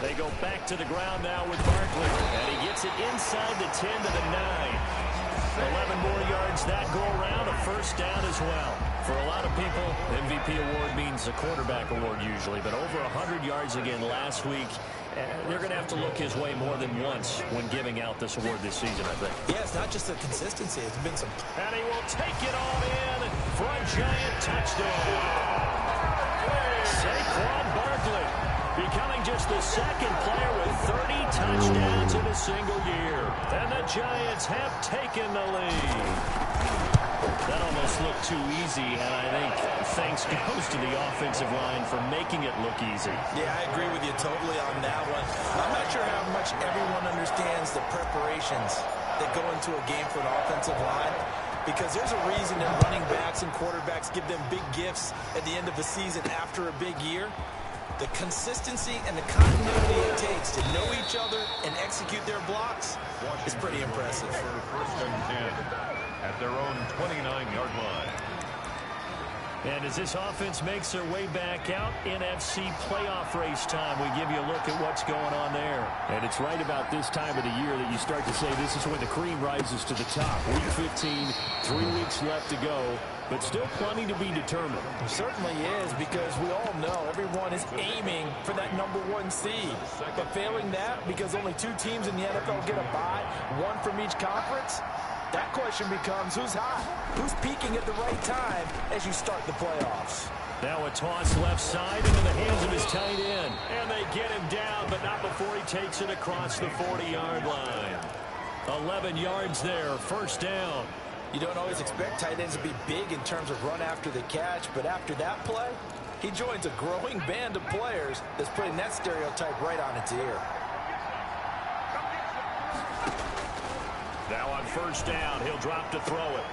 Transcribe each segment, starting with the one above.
They go back to the ground now with Barkley. And he gets it inside the 10 to the 9. 11 more yards that go around, a first down as well. For a lot of people, MVP award means a quarterback award usually, but over 100 yards again last week. They're going to have to look his way more than once when giving out this award this season, I think. Yeah, it's not just the consistency. It's been some... And he will take it all in for a giant touchdown. Saquon Barkley becoming just the second player with 30 touchdowns in a single year. And the Giants have taken the lead. That almost looked too easy, and I think thanks goes to the offensive line for making it look easy. Yeah, I agree with you totally on that one. I'm not sure how much everyone understands the preparations that go into a game for an offensive line, because there's a reason that running backs and quarterbacks give them big gifts at the end of the season after a big year. The consistency and the continuity it takes to know each other and execute their blocks is pretty impressive. First and 10 at their own 29-yard line. And as this offense makes their way back out, NFC playoff race time, we give you a look at what's going on there. And it's right about this time of the year that you start to say this is when the cream rises to the top. Week 15, 3 weeks left to go, but still plenty to be determined. It certainly is, because we all know everyone is aiming for that #1 seed. But failing that, because only 2 teams in the NFL get a bye, 1 from each conference, that question becomes who's hot, who's peaking at the right time as you start the playoffs. Now a toss left side into the hands of his tight end. And they get him down, but not before he takes it across the 40-yard line. 11 yards there, first down. You don't always expect tight ends to be big in terms of run after the catch, but after that play, he joins a growing band of players that's putting that stereotype right on its ear. Now on first down, he'll drop to throw it.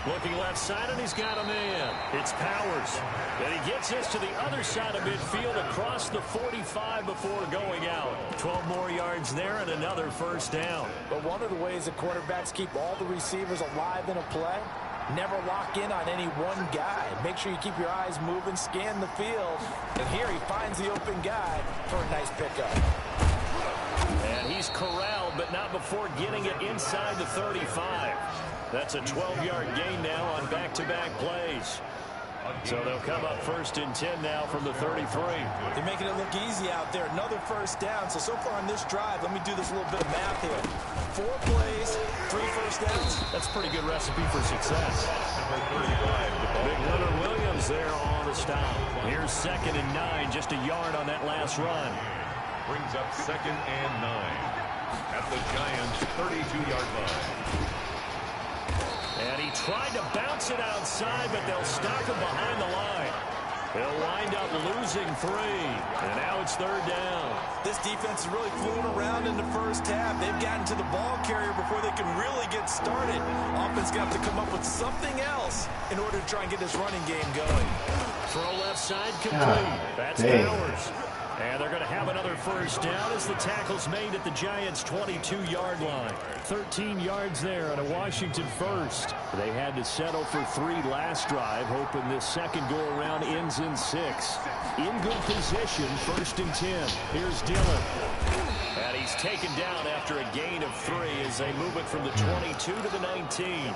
Looking left side, and he's got a man. It's Powers. And he gets this to the other side of midfield across the 45 before going out. 12 more yards there and another first down. But one of the ways the quarterbacks keep all the receivers alive in a play, never lock in on any one guy. Make sure you keep your eyes moving, scan the field. And here he finds the open guy for a nice pickup. And he's corralled, but not before getting it inside the 35. That's a 12-yard gain now on back-to-back plays. So they'll come up first and 10 now from the 33. They're making it look easy out there. Another first down. So far on this drive, let me do this little bit of math here. 4 plays, 3 first downs. That's a pretty good recipe for success. Number 35. Big Leonard Williams there on the stop. Here's 2nd and 9, just a yard on that last run. Brings up 2nd and 9 at the Giants' 32-yard line. And he tried to bounce it outside, but they'll stop him behind the line. He'll wind up losing 3. And now it's 3rd down. This defense is really fooling around in the first half. They've gotten to the ball carrier before they can really get started. Offense got to come up with something else in order to try and get this running game going. Throw left side complete. That's Powers. And they're going to have another first down as the tackle's made at the Giants' 22-yard line. 13 yards there on a Washington first. They had to settle for 3 last drive, hoping this second go-around ends in 6. In good position, 1st and 10. Here's Dillon. And he's taken down after a gain of 3 as they move it from the 22 to the 19.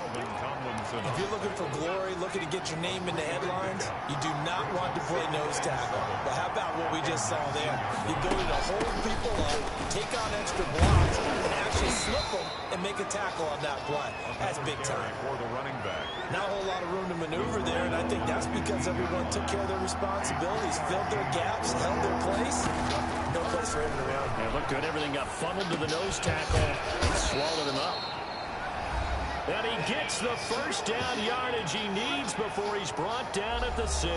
If you're looking for glory, looking to get your name in the headlines, you do not want to play nose tackle. But how about what we just saw there? The ability to hold people up, take on extra blocks, and actually slip them and make a tackle on that play. That's big time. For the running back. Not a whole lot of room to maneuver there, and I think that's because everyone took care of their responsibilities, filled their gaps, held their place. No place for him around. And look good. Everything got funneled to the nose tackle and swallowed him up. And he gets the first down yardage he needs before he's brought down at the 6.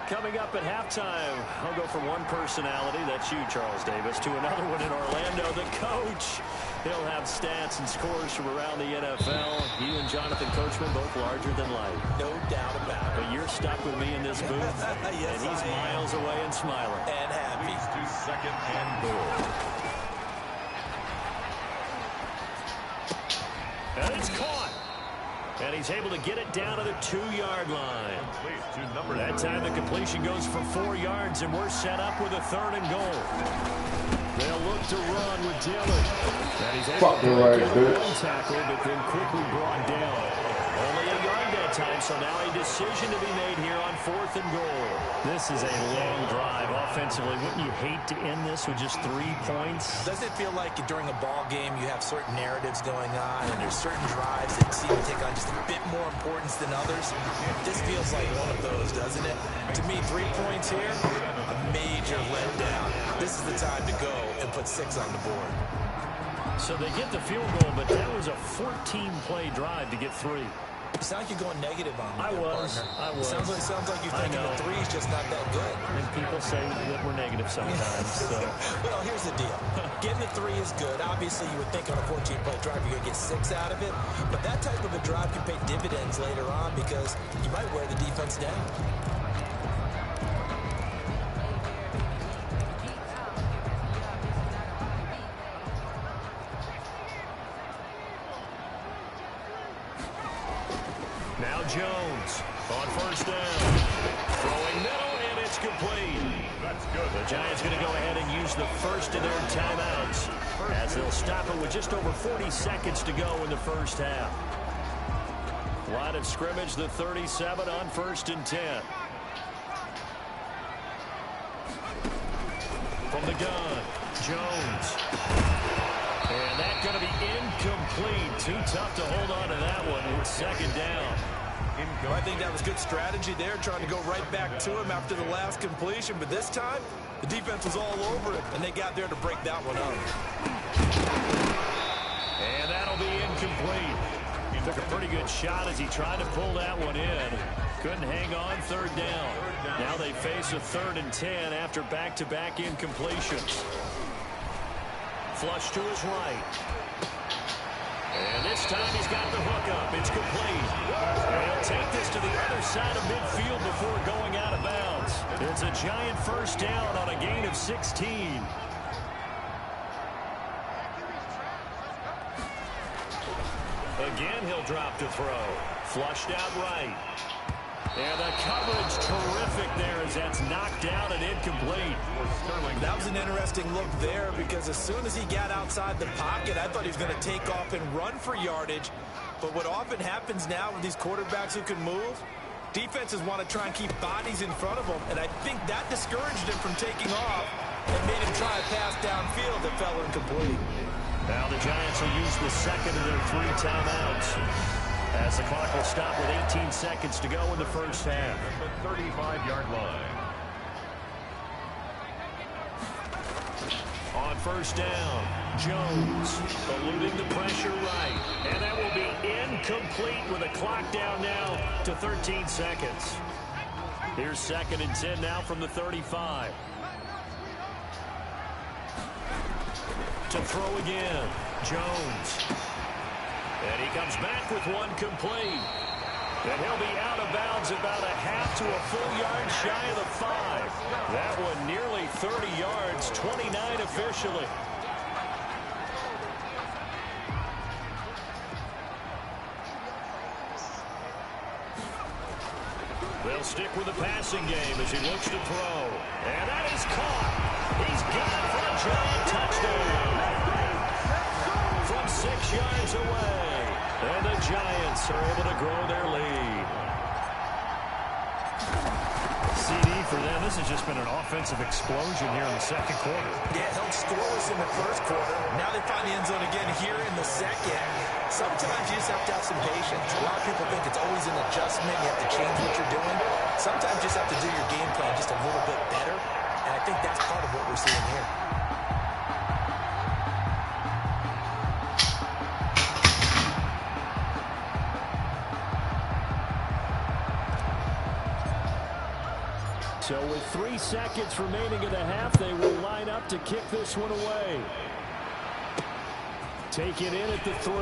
Coming up at halftime, I'll go from one personality, that's you, Charles Davis, to another one in Orlando, the coach. He'll have stats and scores from around the NFL. You and Jonathan Coachman, both larger than life. No doubt about it. But you're stuck with me in this booth, yes, and he's miles away and smiling. And happy. To 2nd and 4. And it's caught. And he's able to get it down to the 2-yard line. That time the completion goes for 4 yards, and we're set up with a 3rd and goal. They'll look to run with Dillon. And he's able to break one tackle, but then quickly brought down. Only a yard that time, so now a decision to be made here on 4th and goal. This is a long drive offensively. Wouldn't you hate to end this with just 3 points? Doesn't it feel like during a ball game you have certain narratives going on and there's certain drives that seem to take on just a bit more importance than others? This feels like one of those, doesn't it? To me, 3 points here, a major letdown. This is the time to go and put 6 on the board. So they get the field goal, but that was a 14-play drive to get 3. It sounds like you're going negative on me. I was. Sounds like you're thinking the 3's just not that good. And people say that we're negative sometimes. So. Well, here's the deal. Getting the 3 is good. Obviously, you would think on a 14-play drive you're going to get 6 out of it. But that type of a drive can pay dividends later on because you might wear the defense down. Now Jones on 1st down. Throwing middle, and it's complete. That's good. The Giants going to go ahead and use the first of their timeouts as they'll stop it with just over 40 seconds to go in the first half. Line of scrimmage, the 37 on 1st and 10. From the gun, Jones. And that's going to be incomplete. Too tough to hold on to that one. It's 2nd down. Well, I think that was good strategy there, trying to go right back to him after the last completion. But this time, the defense was all over it, and they got there to break that one up. And that'll be incomplete. He took a pretty good shot as he tried to pull that one in. Couldn't hang on 3rd down. Now they face a 3rd and 10 after back-to-back incompletions. Flush to his right. And this time he's got the hook up. It's complete. And he'll take this to the other side of midfield before going out of bounds. It's a Giant 1st down on a gain of 16. Again, he'll drop to throw. Flushed out right. And the coverage terrific there as that's knocked down and incomplete. That was an interesting look there because as soon as he got outside the pocket, I thought he was going to take off and run for yardage. But what often happens now with these quarterbacks who can move, defenses want to try and keep bodies in front of them. And I think that discouraged him from taking off and made him try a pass downfield that fell incomplete. Now the Giants will use the 2nd of their 3 timeouts, as the clock will stop with 18 seconds to go in the first half. At the 35-yard line. On 1st down, Jones eluding the pressure right. And that will be incomplete with a clock down now to 13 seconds. Here's 2nd and 10 now from the 35. To throw again, Jones. And he comes back with one complete. And he'll be out of bounds about a half to a full yard shy of the 5. That one nearly 30 yards, 29 officially. They'll stick with the passing game as he looks to throw. And that is caught. He's got it for a Giant touchdown. From 6 yards away. And the Giants are able to grow their lead. CD for them. This has just been an offensive explosion here in the 2nd quarter. Yeah, held scoreless in the 1st quarter. Now they find the end zone again here in the 2nd. Sometimes you just have to have some patience. A lot of people think it's always an adjustment. You have to change what you're doing. Sometimes you just have to do your game plan just a little bit better. And I think that's part of what we're seeing here. So with 3 seconds remaining in the half, they will line up to kick this one away. Take it in at the 3.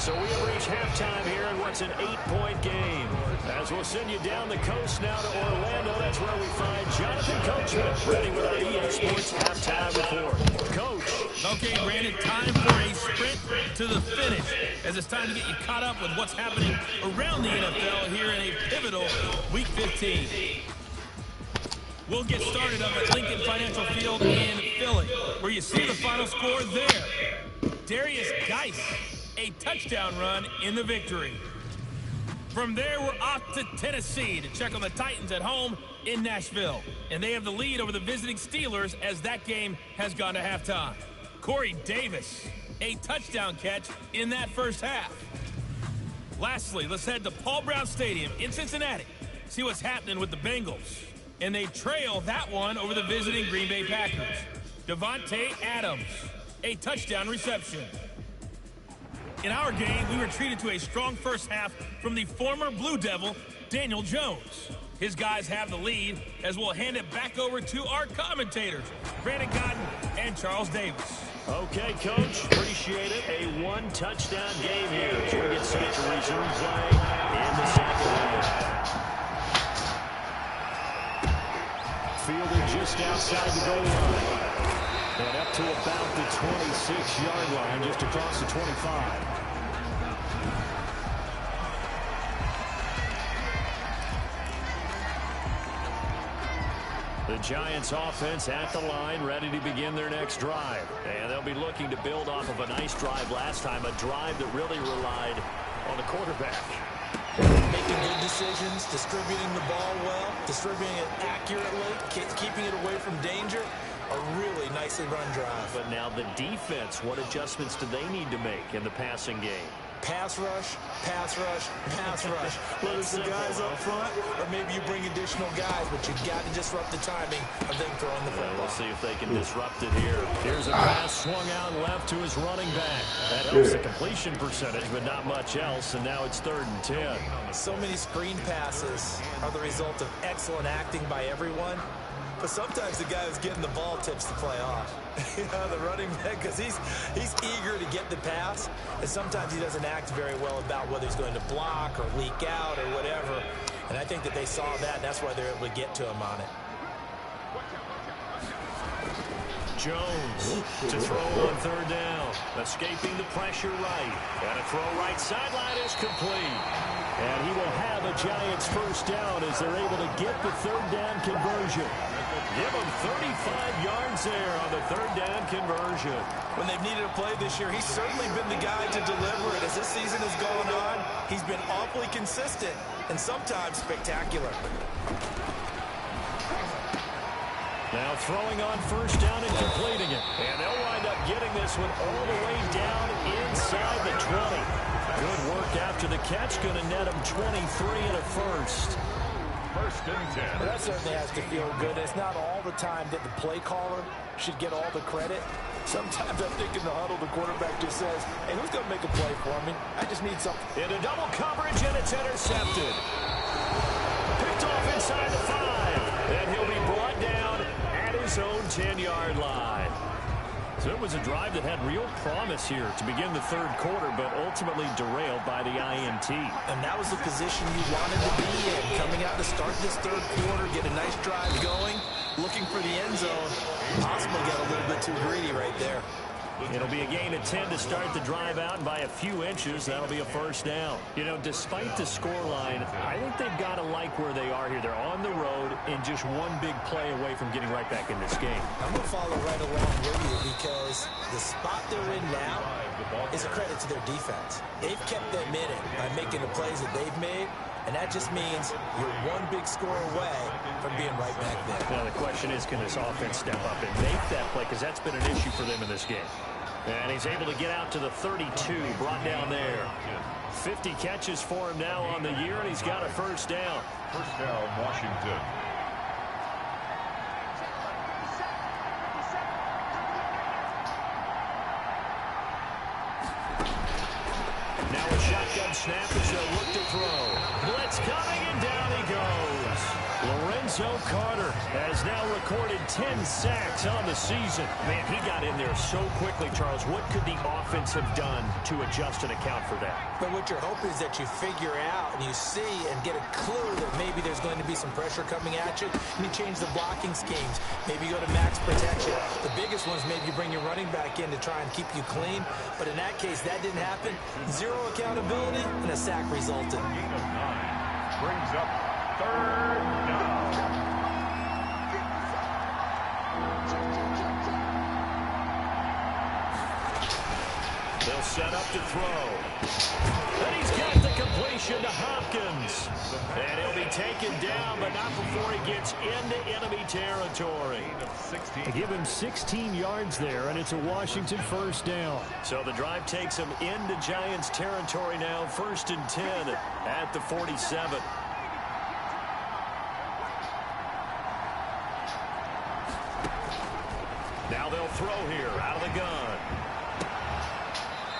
So we have reached halftime here in what's an 8-point game. As we'll send you down the coast now to Orlando, that's where we find Jonathan Coachman ready with our EA Sports halftime report. Coach. Okay, Brandon, time for a sprint to the finish, as it's time to get you caught up with what's happening around the NFL here in a pivotal Week 15. We'll get started up at Lincoln Financial Field in Philly, where you see the final score there. Darius Geis, a touchdown run in the victory. From there, we're off to Tennessee to check on the Titans at home in Nashville. And they have the lead over the visiting Steelers as that game has gone to halftime. Corey Davis, a touchdown catch in that first half. Lastly, let's head to Paul Brown Stadium in Cincinnati. See what's happening with the Bengals. And they trail that one over the visiting Green Bay Packers. Devontae Adams, a touchdown reception. In our game, we were treated to a strong first half from the former Blue Devil, Daniel Jones. His guys have the lead as we'll hand it back over to our commentators, Brandon Cotton and Charles Davis. Okay, Coach. Appreciate it. A one-touchdown game here as we get set to resume play in the second half. Fielded just outside the goal line. And up to about the 26-yard line, just across the 25. The Giants offense at the line, ready to begin their next drive. And they'll be looking to build off of a nice drive last time, a drive that really relied on the quarterback. Making good decisions, distributing the ball well, distributing it accurately, keeping it away from danger. A really nicely run drive. But now the defense, what adjustments do they need to make in the passing game? Pass rush, pass rush, pass rush. Whether it's the guys up front or maybe you bring additional guys, but you've got to disrupt the timing of them throwing the football. We'll see if they can disrupt it here. Here's a pass swung out left to his running back. That helps the completion percentage, but not much else, and now it's 3rd and 10. So many screen passes are the result of excellent acting by everyone. But sometimes the guy who's getting the ball tips the play off. You know, the running back, because he's eager to get the pass, and sometimes he doesn't act very well about whether he's going to block or leak out or whatever. And I think that they saw that, and that's why they're able to get to him on it. Jones to throw on 3rd down. Escaping the pressure right. And a throw right sideline is complete. And he will have a Giants first down as they're able to get the 3rd down conversion. Give him 35 yards there on the 3rd down conversion. When they've needed a play this year, he's certainly been the guy to deliver it. As this season has gone on, he's been awfully consistent and sometimes spectacular. Now throwing on 1st down and completing it. And they'll wind up getting this one all the way down inside the 20. Good work after the catch. Going to net him 23 and a first. 1st and 10. Well, that certainly has to feel good. It's not all the time that the play caller should get all the credit. Sometimes I think in the huddle, the quarterback just says, hey, who's going to make a play for me? I just need something. Into double coverage, and it's intercepted. Picked off inside the 5. And he'll be brought down at his own 10-yard line. So it was a drive that had real promise here to begin the 3rd quarter, but ultimately derailed by the INT. And that was the position you wanted to be in. Coming out to start this 3rd quarter, get a nice drive going, looking for the end zone. Possibly got a little bit too greedy right there. It'll be a gain of 10 to start the drive out, and by a few inches, that'll be a first down. You know, despite the scoreline, I think they've got to like where they are here. They're on the road and just one big play away from getting right back in this game. I'm going to follow right along with you because the spot they're in now is a credit to their defense. They've kept them in it by making the plays that they've made, and that just means you're one big score away from being right back there. Now, the question is, can this offense step up and make that play? Because that's been an issue for them in this game. And he's able to get out to the 32, brought down there. 50 catches for him now on the year, and he's got a first down. First down, Washington. Now a shotgun snap as they'll look to throw. Blitz coming, and down he goes. Lorenzo Carter has now recorded 10 sacks on the season. Man, he got in there so quickly, Charles. What could the offense have done to adjust and account for that? But what you're hoping is that you figure out and you see and get a clue that maybe there's going to be some pressure coming at you, and you change the blocking schemes. Maybe you go to max protection. The biggest one is maybe you bring your running back in to try and keep you clean. But in that case, that didn't happen. Zero accountability, and a sack resulted. Gain of 9 brings up 3rd down. They'll set up to throw. And he's got the completion to Hopkins. And he'll be taken down, but not before he gets into enemy territory. Give him 16 yards there, and it's a Washington first down. So the drive takes him into Giants territory now, 1st and 10 at the 47. Now they'll throw here out of the gun.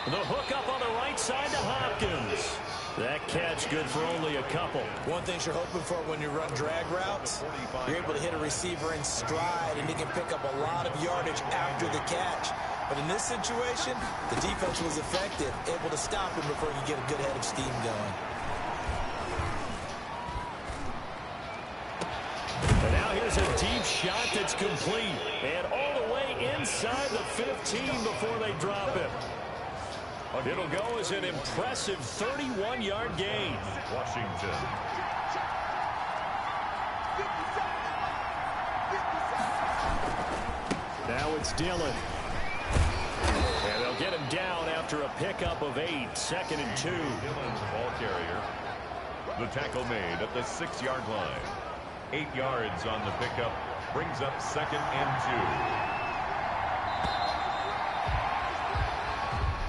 The hook up on the right side to Hopkins. That catch good for only a couple. One thing you're hoping for when you run drag routes, you're able to hit a receiver in stride, and he can pick up a lot of yardage after the catch. But in this situation, the defense was effective, able to stop him before he could get a good head of steam going. And now here's a deep shot that's complete. And all the way inside the 15 before they drop him. It'll go as an impressive 31-yard gain. Washington. Now it's Dillon. And they'll get him down after a pickup of 8, 2nd and 2. Dillon's ball carrier. The tackle made at the 6-yard line. 8 yards on the pickup. Brings up 2nd and 2.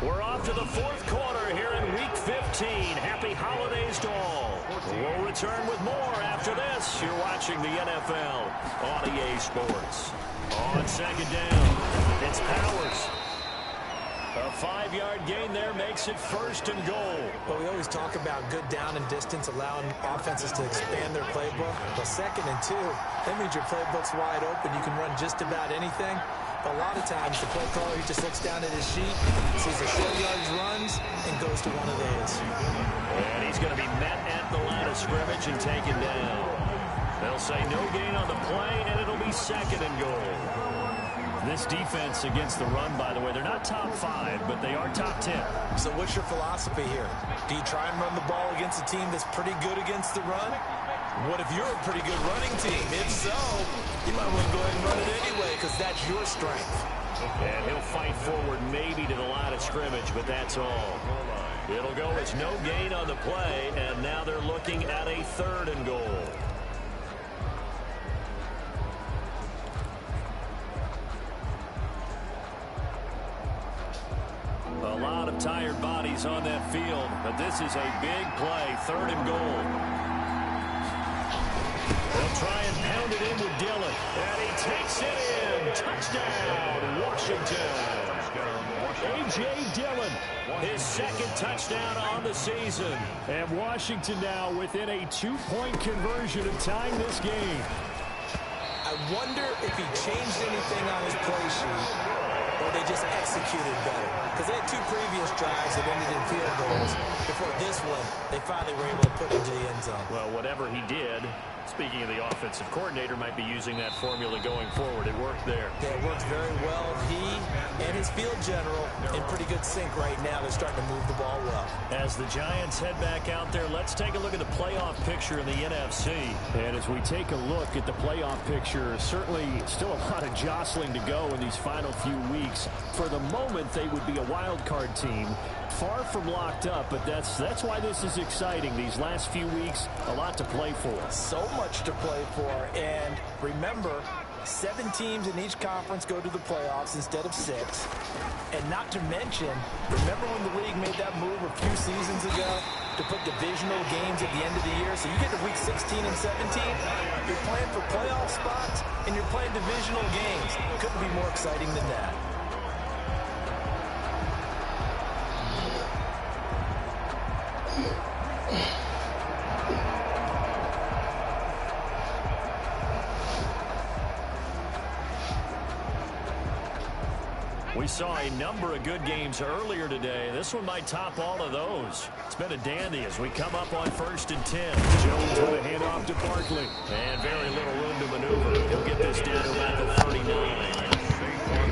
We're off to the 4th quarter here in Week 15. Happy holidays to all. We'll return with more after this. You're watching the NFL on EA Sports. On 2nd down, it's Powers. A 5-yard gain there makes it 1st and goal. Well, we always talk about good down and distance, allowing offenses to expand their playbook. Well, 2nd and 2, that means your playbook's wide open. You can run just about anything. But a lot of times, the play caller, he just looks down at his sheet, sees the short yards runs, and goes to one of those. And he's going to be met at the line of scrimmage and taken down. They'll say no gain on the play, and it'll be 2nd and goal. This defense against the run, by the way, they're not top 5, but they are top 10. So what's your philosophy here? Do you try and run the ball against a team that's pretty good against the run? What if you're a pretty good running team? If so, you might want to go ahead and run it anyway, because that's your strength. And he'll fight forward maybe to the line of scrimmage, but that's all. It'll go as no gain on the play, and now they're looking at a 3rd and goal. A lot of tired bodies on that field, but this is a big play, 3rd and goal. They'll try and pound it in with Dillon, and he takes it in. Touchdown, Washington. A.J. Dillon, his 2nd touchdown on the season. And Washington now within a 2-point conversion of tying this game. I wonder if he changed anything on his play sheet, or they just executed better. Because they had 2 previous drives that ended in field goals. Before this one, they finally were able to put into the end zone. Well, whatever he did, speaking of the offensive coordinator, might be using that formula going forward. It worked there. Yeah, it worked very well. He and his field general in pretty good sync right now. They're starting to move the ball well. As the Giants head back out there, let's take a look at the playoff picture in the NFC. And as we take a look at the playoff picture, certainly still a lot of jostling to go in these final few weeks. For the moment, they would be a wild card team. Far from locked up, but that's why this is exciting. These last few weeks, a lot to play for. So much to play for. And remember, 7 teams in each conference go to the playoffs instead of 6. And not to mention, remember when the league made that move a few seasons ago to put divisional games at the end of the year? So you get to week 16 and 17, you're playing for playoff spots, and you're playing divisional games. Couldn't be more exciting than that. saw a number of good games earlier today. This one might top all of those. It's been a dandy as we come up on 1st and 10. Jones with a handoff to Barkley. And very little room to maneuver. He'll get this down to about the 39.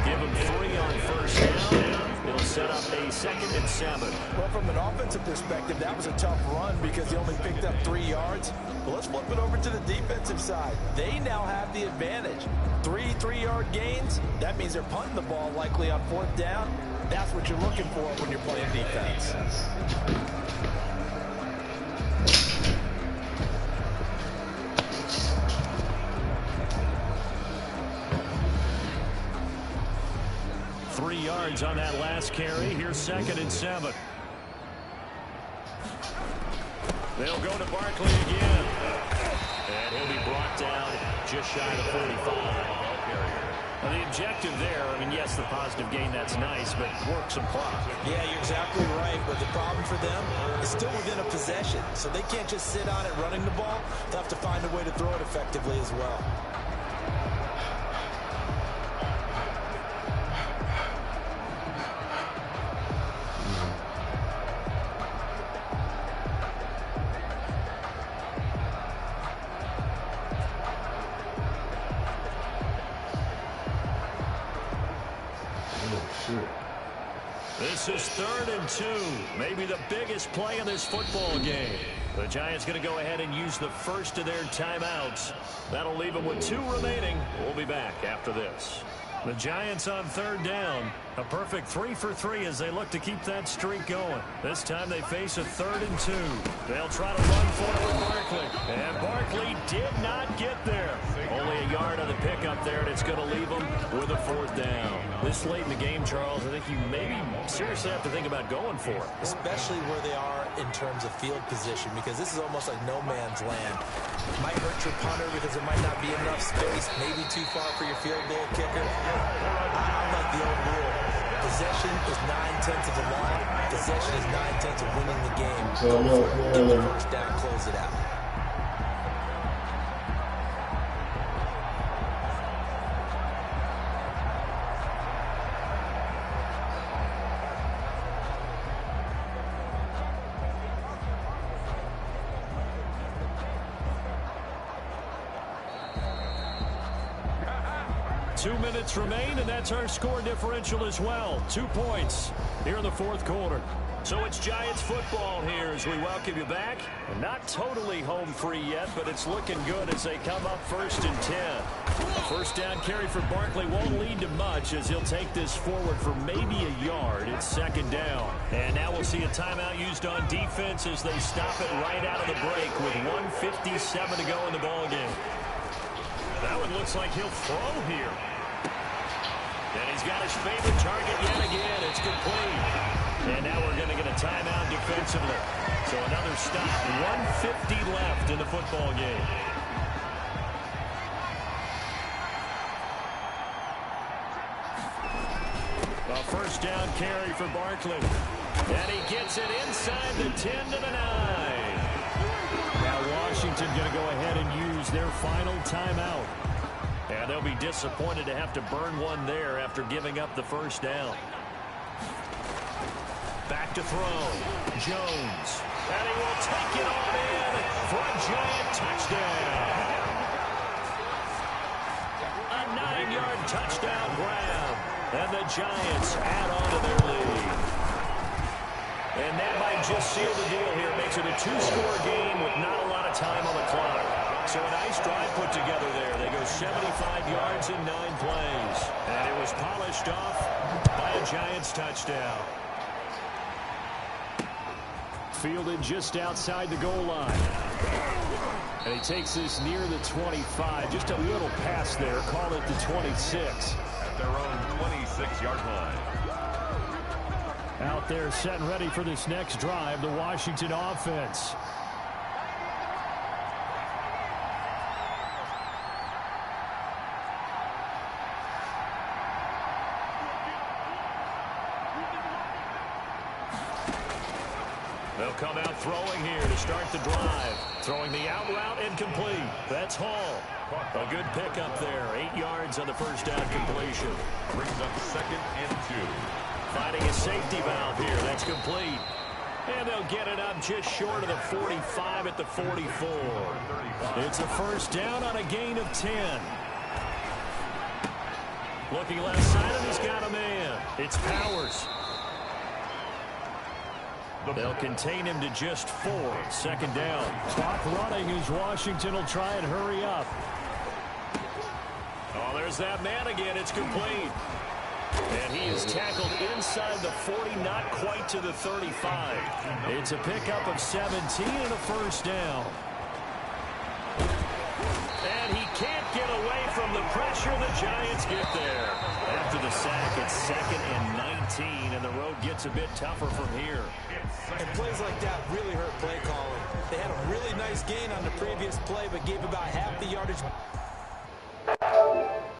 Give him 3 on 1st down. He'll set up a 2nd and 7. Well, from an offensive perspective, that was a tough run because he only picked up 3 yards. But let's flip it over to the defensive side. They now have the advantage. 3 3-yard gains. That means they're punting the ball likely on 4th down. That's what you're looking for when you're playing defense. Yards on that last carry. Here's 2nd and 7. They'll go to Barkley again. And he'll be brought down just shy of the 45. Well, the objective there, I mean, yes, the positive gain, that's nice, but work some clock. Yeah, you're exactly right. But the problem for them is still within a possession. So they can't just sit on it running the ball. They'll have to find a way to throw it effectively as well. This is 3rd and 2. Maybe the biggest play in this football game. The Giants going to go ahead and use the first of their timeouts. That'll leave them with 2 remaining. We'll be back after this. The Giants on 3rd down. A perfect 3 for 3 as they look to keep that streak going. This time they face a 3rd and 2. They'll try to run for it with Barkley. And Barkley did not get there. Only a yard on the pickup there, and it's going to leave them with a 4th down. This late in the game, Charles, I think you maybe seriously have to think about going for it. Especially where they are in terms of field position, because this is almost like no man's land. Might hurt your punter because there might not be enough space, maybe too far for your field goal kicker. I like the old rule. Possession is 9/10 of the line. Possession is 9/10 of winning the game. Go for it. Get the first down, close it out. Two minutes remain, and that's our score differential as well. 2 points here in the 4th quarter. So it's Giants football here as we welcome you back. Not totally home free yet, but it's looking good as they come up 1st and 10. A 1st down carry for Barkley won't lead to much as he'll take this forward for maybe a yard. It's 2nd down. And now we'll see a timeout used on defense as they stop it right out of the break with 1:57 to go in the ballgame. That one looks like he'll throw here. And he's got his favorite target yet again. It's complete. And now we're going to get a timeout defensively. So another stop. 1:50 left in the football game. A 1st down carry for Barkley. And he gets it inside the 10 to the 9. Now Washington going to go ahead and use their final timeout. And they'll be disappointed to have to burn one there after giving up the 1st down. Back to throw. Jones. And he will take it on in for a Giant touchdown. A 9-yard touchdown grab. And the Giants add on to their lead. And that might just seal the deal here. Makes it a 2-score game with not a lot of time on the clock. So a nice drive put together there. They go 75 yards in 9 plays. And it was polished off by a Giants touchdown. Fielded just outside the goal line. And he takes this near the 25. Just a little pass there. Call it the 26. At their own 26-yard line. Out there set and ready for this next drive, the Washington offense. They'll come out throwing here to start the drive. Throwing the out route and complete. That's Hall. A good pickup there. 8 yards on the first down completion. Brings up 2nd and 2. Finding a safety valve here. That's complete. And they'll get it up just short of the 45 at the 44. It's a first down on a gain of 10. Looking left side, and he's got a man. It's Powers. They'll contain him to just 4. 2nd down. Clock running as Washington will try and hurry up. Oh, there's that man again. It's complete. And he is tackled inside the 40, not quite to the 35. It's a pickup of 17 and a first down. And he can't get away from the pressure. The Giants get there. After the sack, it's 2nd and 19, and the road gets a bit tougher from here. And plays like that really hurt play calling. They had a really nice gain on the previous play, but gave about half the yardage.